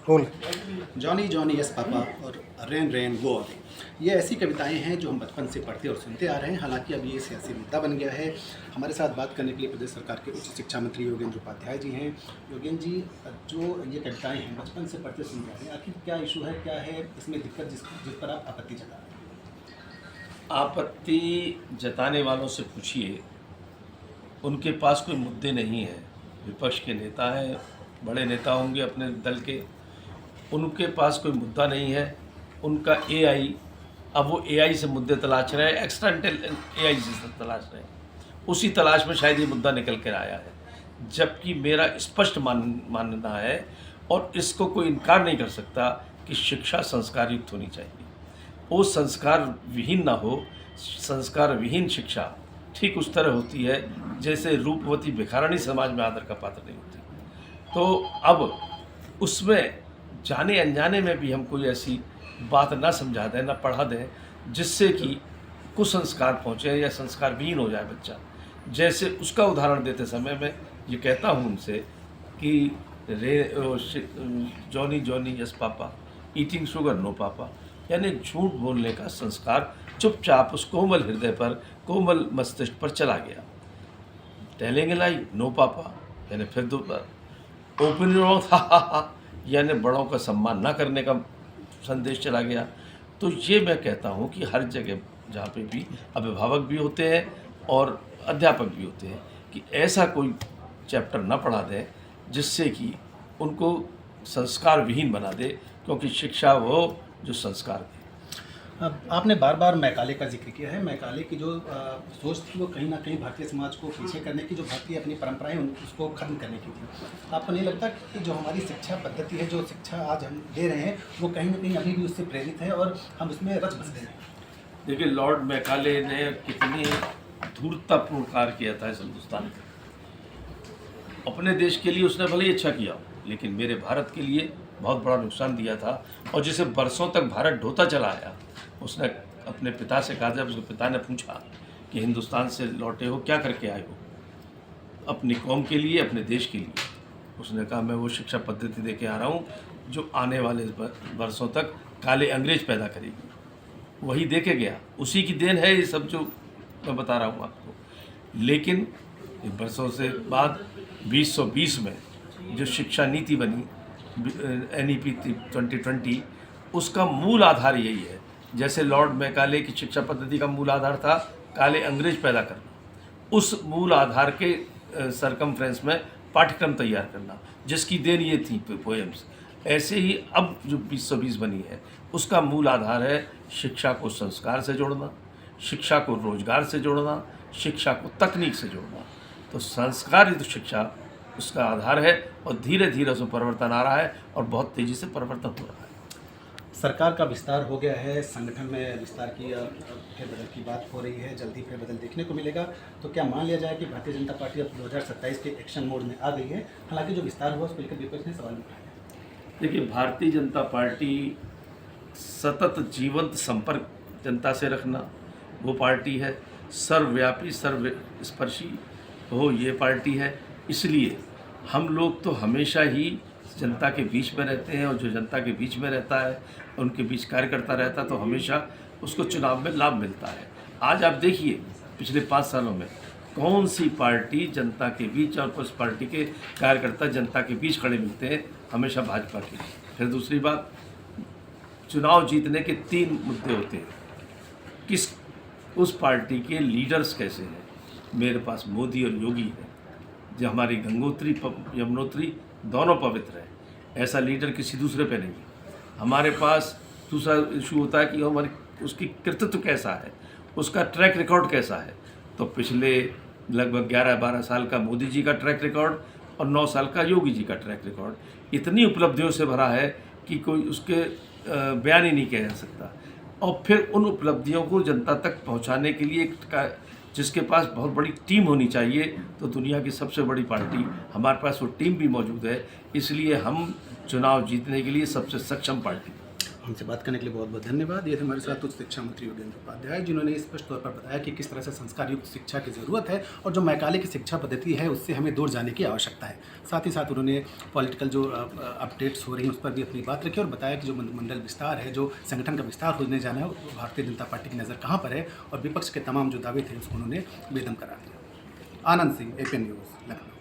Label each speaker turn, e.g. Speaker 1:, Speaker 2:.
Speaker 1: Role.
Speaker 2: Johnny Johnny yes पापा और rain rain go away, ये ऐसी कविताएं हैं जो हम बचपन से पढ़ते और सुनते आ रहे हैं। हालांकि अब ये सियासी मुद्दा बन गया है। हमारे साथ बात करने के लिए प्रदेश सरकार के उच्च शिक्षा मंत्री योगेंद्र उपाध्याय जी हैं। योगेंद्र जी, जो ये कविताएं हैं बचपन से पढ़ते सुनते आ रहे हैं, आखिर क्या इशू है, क्या है इसमें दिक्कत जिस पर आप आपत्ति जता रहे हैं?
Speaker 3: आपत्ति जताने वालों से पूछिए, उनके पास कोई मुद्दे नहीं हैं। विपक्ष के नेता हैं, बड़े नेता होंगे अपने दल के, उनके पास कोई मुद्दा नहीं है। उनका एआई, अब वो एआई से मुद्दे तलाश रहे हैं, एक्स्ट्रा एआई से तलाश रहे हैं। उसी तलाश में शायद ये मुद्दा निकल कर आया है। जबकि मेरा स्पष्ट मानना है और इसको कोई इनकार नहीं कर सकता कि शिक्षा संस्कार युक्त होनी चाहिए। वो संस्कार विहीन ना हो। संस्कार विहीन शिक्षा ठीक उस तरह होती है जैसे रूपवती भिखारिणी समाज में आदर का पात्र नहीं होती। तो अब उसमें जाने अनजाने में भी हम कोई ऐसी बात ना समझा दें, ना पढ़ा दें, जिससे कि कुसंस्कार पहुँचे या संस्कार विहीन हो जाए बच्चा। जैसे उसका उदाहरण देते समय मैं ये कहता हूँ उनसे कि Johnny Johnny yes papa, eating sugar no papa, यानी झूठ बोलने का संस्कार चुपचाप उस कोमल हृदय पर, कोमल मस्तिष्क पर चला गया। टेलिंग लाई नो पापा, यानी फिर दो बार ओपन माउथ हा, यानी बड़ों का सम्मान ना करने का संदेश चला गया। तो ये मैं कहता हूँ कि हर जगह जहाँ पे भी अभिभावक भी होते हैं और अध्यापक भी होते हैं कि ऐसा कोई चैप्टर ना पढ़ा दें जिससे कि उनको संस्कार विहीन बना दे, क्योंकि शिक्षा वो जो संस्कार दे।
Speaker 2: अब आपने बार बार मैकाले का जिक्र किया है। मैकाले की जो सोच थी वो कहीं ना कहीं भारतीय समाज को पीछे करने की, जो भारतीय अपनी परंपराएं उसको खत्म करने की थी। आपको नहीं लगता कि जो हमारी शिक्षा पद्धति है, जो शिक्षा आज हम दे रहे हैं, वो कहीं ना कहीं अभी भी उससे प्रेरित है और हम उसमें रच बस गए हैं?
Speaker 3: देखिए, लॉर्ड मैकाले ने कितनी धूर्ततापूर्ण कार्य किया था इस हिंदुस्तान के। अपने देश के लिए उसने भले ही अच्छा किया, लेकिन मेरे भारत के लिए बहुत बड़ा नुकसान दिया था। और जिसे बरसों तक भारत ढोता चला आया, उसने अपने पिता से कहा, जब उसके पिता ने पूछा कि हिंदुस्तान से लौटे हो, क्या करके आए हो अपनी कौम के लिए, अपने देश के लिए, उसने कहा मैं वो शिक्षा पद्धति दे के आ रहा हूँ जो आने वाले वर्षों तक काले अंग्रेज पैदा करेगी। वही दे के गया, उसी की देन है ये सब जो मैं बता रहा हूँ आपको। लेकिन वर्षों से बाद 2020 में जो शिक्षा नीति बनी, NEP 2020, उसका मूल आधार यही है। जैसे लॉर्ड मैकाले की शिक्षा पद्धति का मूल आधार था काले अंग्रेज पैदा करना, उस मूल आधार के सरकमफ्रेंस में पाठ्यक्रम तैयार करना, जिसकी देन ये थी पोएम्स। ऐसे ही अब जो 2020 बनी है, उसका मूल आधार है शिक्षा को संस्कार से जोड़ना, शिक्षा को रोजगार से जोड़ना, शिक्षा को तकनीक से जोड़ना। तो संस्कारित शिक्षा उसका आधार है और धीरे धीरे उसमें परिवर्तन आ रहा है और बहुत तेज़ी से परिवर्तन हो रहा है।
Speaker 2: सरकार का विस्तार हो गया है, संगठन में विस्तार की फेरबदल की बात हो रही है, जल्दी फेरबदल देखने को मिलेगा। तो क्या मान लिया जाए कि भारतीय जनता पार्टी अब 2027 के एक्शन मोड में आ गई है? हालांकि जो विस्तार हुआ उस पर लेकर विपक्ष ने सवाल उठाया।
Speaker 3: देखिए, भारतीय जनता पार्टी सतत जीवंत संपर्क जनता से रखना वो पार्टी है। सर्वव्यापी सर्वस्पर्शी हो ये पार्टी है। इसलिए हम लोग तो हमेशा ही जनता के बीच में रहते हैं और जो जनता के बीच में रहता है, उनके बीच कार्य करता रहता है, तो हमेशा उसको चुनाव में लाभ मिलता है। आज आप देखिए पिछले 5 सालों में कौन सी पार्टी जनता के बीच और उस पार्टी के कार्यकर्ता जनता के बीच खड़े मिलते हैं, हमेशा भाजपा के। फिर दूसरी बात, चुनाव जीतने के 3 मुद्दे होते हैं। किस उस पार्टी के लीडर्स कैसे हैं? मेरे पास मोदी और योगी है, जो हमारी गंगोत्री यमुनोत्री दोनों पवित्र है। ऐसा लीडर किसी दूसरे पे नहीं है। हमारे पास दूसरा इशू होता है कि हमारी उसकी कृतित्व कैसा है, उसका ट्रैक रिकॉर्ड कैसा है। तो पिछले लगभग 11-12 साल का मोदी जी का ट्रैक रिकॉर्ड और 9 साल का योगी जी का ट्रैक रिकॉर्ड इतनी उपलब्धियों से भरा है कि कोई उसके बयान ही नहीं किया जा सकता। और फिर उन उपलब्धियों को जनता तक पहुंचाने के लिए जिसके पास बहुत बड़ी टीम होनी चाहिए, तो दुनिया की सबसे बड़ी पार्टी, हमारे पास वो टीम भी मौजूद है। इसलिए हम चुनाव जीतने के लिए सबसे सक्षम पार्टी।
Speaker 2: हमसे बात करने के लिए बहुत बहुत धन्यवाद। ये थे हमारे साथ उच्च शिक्षा मंत्री योगेंद्र उपाध्याय, जिन्होंने स्पष्ट तौर पर बताया कि किस तरह से संस्कार युक्त शिक्षा की ज़रूरत है और जो मैकाले की शिक्षा पद्धति है उससे हमें दूर जाने की आवश्यकता है। साथ ही साथ उन्होंने पॉलिटिकल जो अपडेट्स हो रही हैं उस पर भी अपनी बात रखी और बताया कि जो मंडल विस्तार है, जो संगठन का विस्तार होने जाना है, वो भारतीय जनता पार्टी की नज़र कहाँ पर है और विपक्ष के तमाम जो दावे थे उसको उन्होंने बेदम करा दिया। Anand Singh, APN news, Lucknow.